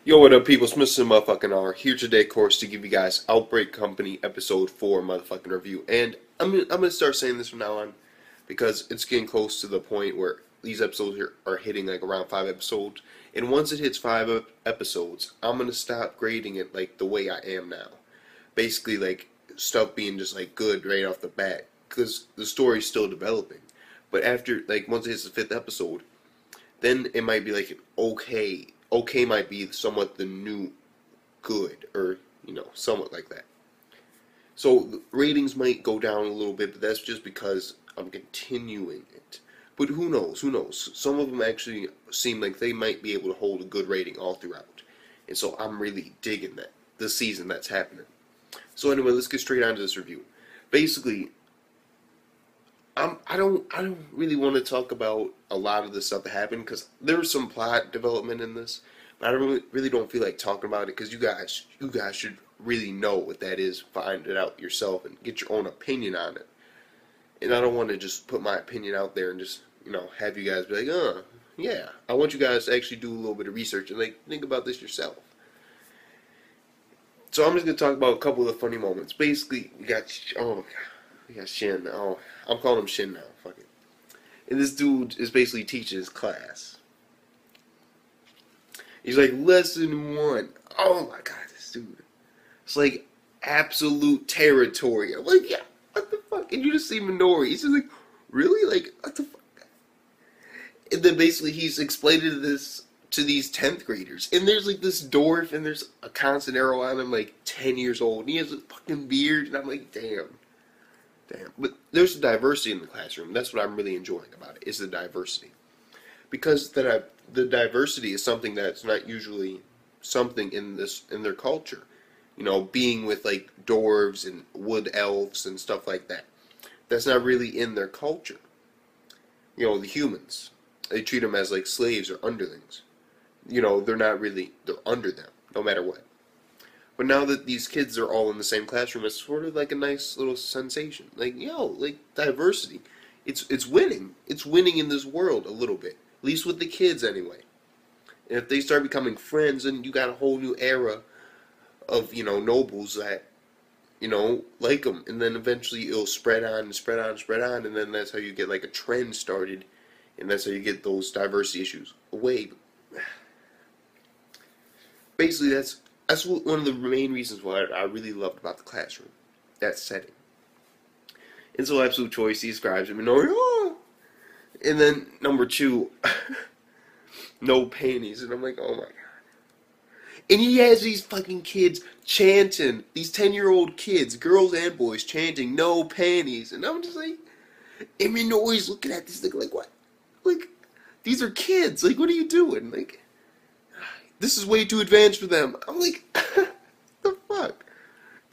Yo, what up, people? It's Mr. Motherfucking R here today, of course, to give you guys Outbreak Company Episode 4 motherfucking review. And I'm gonna start saying this from now on because it's getting close to the point where these episodes are hitting like around 5 episodes. And once it hits episodes, I'm gonna stop grading it like the way I am now. Basically, like stuff being just like good right off the bat because the story's still developing. But after, like, once it hits the 5th episode, then it might be like an okay. Okay might be somewhat the new good, or somewhat like that. So the ratings might go down a little bit, but that's just because I'm continuing it. But who knows? Who knows? Some of them actually seem like they might be able to hold a good rating all throughout, and so I'm really digging that this season that's happening. So anyway, let's get straight on to this review. Basically, I don't really want to talk about a lot of the stuff that happened because there's some plot development in this, but I really don't feel like talking about it because you guys should really know what that is, find it out yourself, and get your own opinion on it. And I don't want to just put my opinion out there and just have you guys be like, yeah. I want you guys to actually do a little bit of research and like think about this yourself. So I'm just gonna talk about a couple of the funny moments. Basically, we got Shin. Oh, I'm calling him Shin now. Fuck it. And this dude is basically teaching his class. He's like, lesson 1. Oh my god, this dude. It's like absolute territory. I'm like, yeah, what the fuck? And you just see Minori. He's just like, really? Like, what the fuck? And then basically he's explaining this to these 10th graders. And there's like this dwarf and there's a constant arrow on him, like 10 years old. And he has a fucking beard. And I'm like, damn. Damn. But there's diversity in the classroom. That's what I'm really enjoying about it, is the diversity. Because the diversity is something that's not usually something in their culture. Being with like dwarves and wood elves and stuff like that. That's not really in their culture. The humans. They treat them as like slaves or underlings. They're not really, they're under them, no matter what. But now that these kids are all in the same classroom, it's sort of like a nice little sensation. Like, like diversity. It's winning. It's winning in this world a little bit. At least with the kids anyway. And if they start becoming friends, then you got a whole new era of, nobles that, like them. And then eventually it'll spread on and spread on and spread on. And then that's how you get like a trend started. And that's how you get those diversity issues away. Basically, that's one of the main reasons why I really loved about the classroom. That setting. And so Absolute Choice, he describes him, and then number 2, no panties. And I'm like, oh my god. And he has these fucking kids chanting, these 10-year-old kids, girls and boys, chanting no panties. And I'm just like, and Minori's looking at this like what? Like, these are kids. Like, what are you doing? Like, this is way too advanced for them. I'm like, the fuck?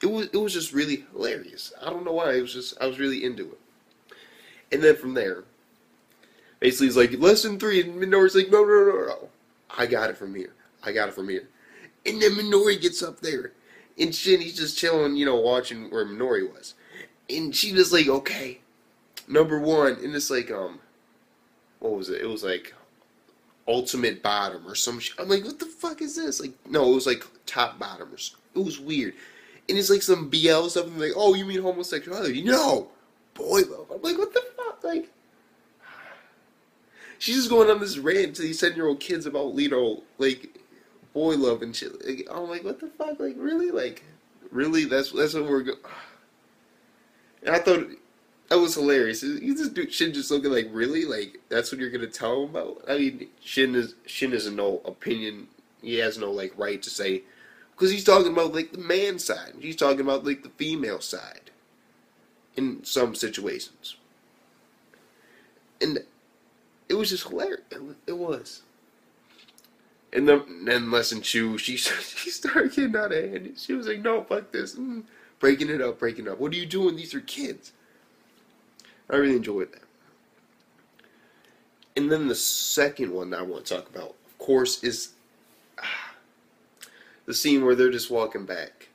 It was just really hilarious. I don't know why. I was really into it. And then from there, basically he's like, lesson 3, and Minori's like, no. I got it from here. I got it from here. And then Minori gets up there, and he's just chilling, watching where Minori was. And she just like, okay, number 1, and it's like, what was it? It was like ultimate bottom or some shit. I'm like, what the fuck is this? Like, no, it was like top bottom or something. It was weird. And it's like some BL stuff. I'm like, oh, you mean homosexuality? No, boy love. I'm like, what the fuck? Like, she's just going on this rant to these 10-year-old kids about, like, boy love and shit. Like, I'm like, what the fuck? Like, really? Like, really? That's what we're going. And I thought that was hilarious. You just do Shin just looking like, really? Like, that's what you're gonna tell him about? I mean, Shin has no opinion. He has no like right to say, because he's talking about like the man side. He's talking about like the female side in some situations. And it was just hilarious. It was. And then lesson 2, she started getting out of hand. She was like, no, fuck this. Breaking it up. What are you doing? These are kids. I really enjoyed that. And then the second one that I want to talk about, of course, is the scene where they're just walking back.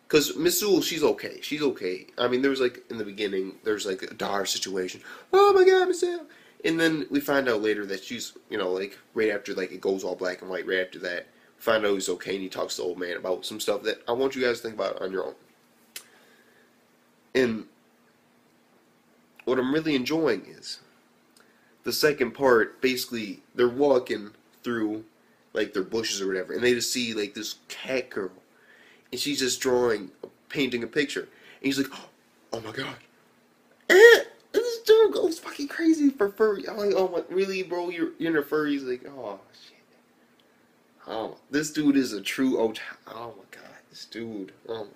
Because Miss Sewell, she's okay. She's okay. I mean, there was like, in the beginning, there's like a dire situation. Oh my god, Miss Sewell. And then we find out later that she's, like, right after, like, it goes all black and white, right after that, Find out he's okay, and he talks to the old man about some stuff that I want you guys to think about on your own. And what I'm really enjoying is the second part. Basically, they're walking through like their bushes or whatever, and they just see like this cat girl, and she's just painting a picture, and he's like, "Oh my god!" And this dude goes fucking crazy for furry. I'm like, "Oh my, really, bro? You're in a furry?" He's like, "Oh shit! Oh, this dude is a true oh my god, this dude! Oh my god!"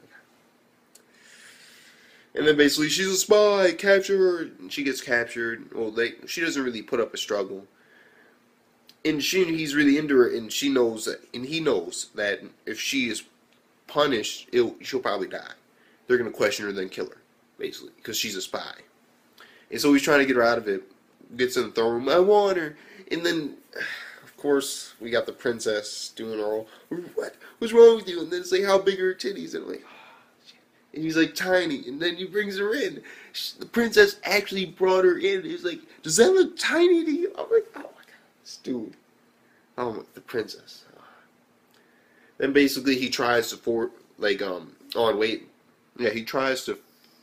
And then basically, she's a spy. Capture her. And she gets captured. Well, she doesn't really put up a struggle. And he's really into her, and she knows that, and he knows that if she is punished, she'll probably die. They're gonna question her, then kill her, basically, because she's a spy. And so he's trying to get her out of it. Gets in the throne room. I want her. And then, of course, we got the princess doing her all. What? What's wrong with you? And then it's like, how big are her titties? And I'm like, and he's like, tiny. And then he brings her in. The princess actually brought her in. He's like, does that look tiny to you? I'm like, oh my god, this dude. Oh my, the princess. Then basically he tries to he tries to,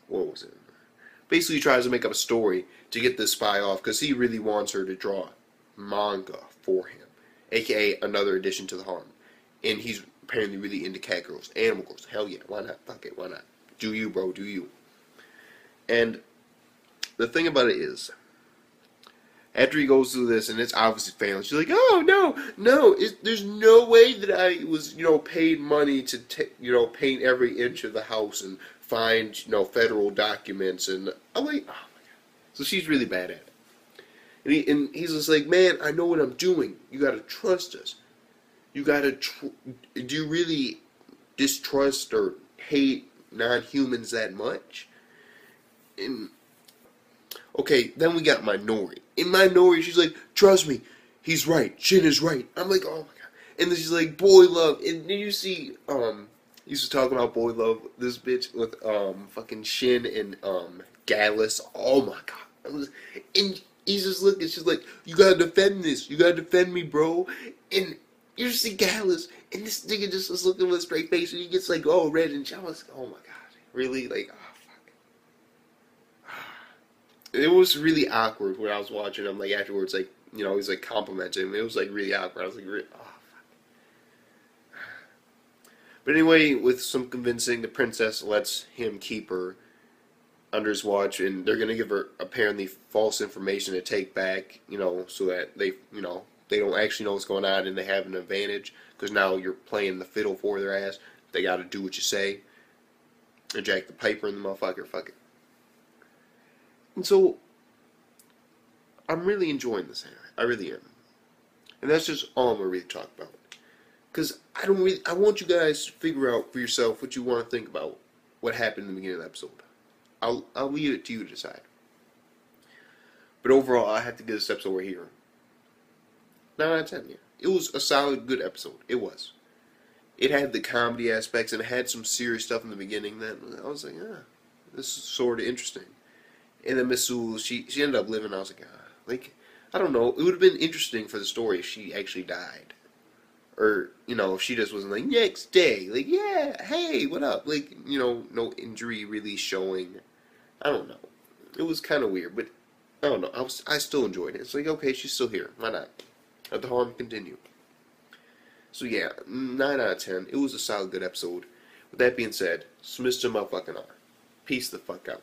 what was it? Basically he tries to make up a story to get this spy off, because he really wants her to draw manga for him, aka another addition to the harem. And he's apparently really into cat girls, animal girls. Hell yeah, why not? Fuck it, why not? Do you, bro, do you. And the thing about it is, after he goes through this, and it's obviously failing, she's like, oh, no, there's no way that I was, paid money to, paint every inch of the house and find, federal documents. And I'm like, oh, my God. So she's really bad at it. And he's just like, man, I know what I'm doing. You got to trust us. You got to, do you really distrust or hate non-humans that much? And okay, then we got Minori. In Minori, she's like, trust me, he's right. Shin is right. I'm like, oh my god. And then she's like, boy love. And then you see, used to talk about boy love, this bitch with fucking Shin and Gallus. Oh my god. And he's just looking, she's like, you gotta defend this. You gotta defend me, bro. And you just see Gallus, and this nigga just was looking with a straight face, and he gets like, oh, red, and I was, oh my god. Really? Like, oh fuck. It was really awkward when I was watching him, like, afterwards, like, he's, like, complimenting him. It was, like, really awkward. I was, like, oh, fuck. But anyway, with some convincing, the princess lets him keep her under his watch, and they're going to give her, apparently, false information to take back, so that they, they don't actually know what's going on, and they have an advantage, because now you're playing the fiddle for their ass. They got to do what you say. And Jack the Piper and the motherfucker, fuck it. And so, I'm really enjoying this anime. I really am. And that's just all I'm going to really talk about. Because I want you guys to figure out for yourself what you want to think about what happened in the beginning of the episode. I'll leave it to you to decide. But overall, I have to give this episode right here 9 out of 10, yeah. It was a solid, good episode. It was. It had the comedy aspects, and it had some serious stuff in the beginning that I was like, this is sort of interesting. And then Miss Sewell, she ended up living. I was like, I don't know. It would have been interesting for the story if she actually died. Or, if she just wasn't like, next day. Like, yeah, hey, what up? Like, no injury really showing. I don't know. It was kind of weird, but I don't know. I still enjoyed it. It's like, okay, she's still here. Why not? Let the harm continue. So yeah, 9 out of 10. It was a solid, good episode. With that being said, Mr. Motherfucking R. Peace the fuck out.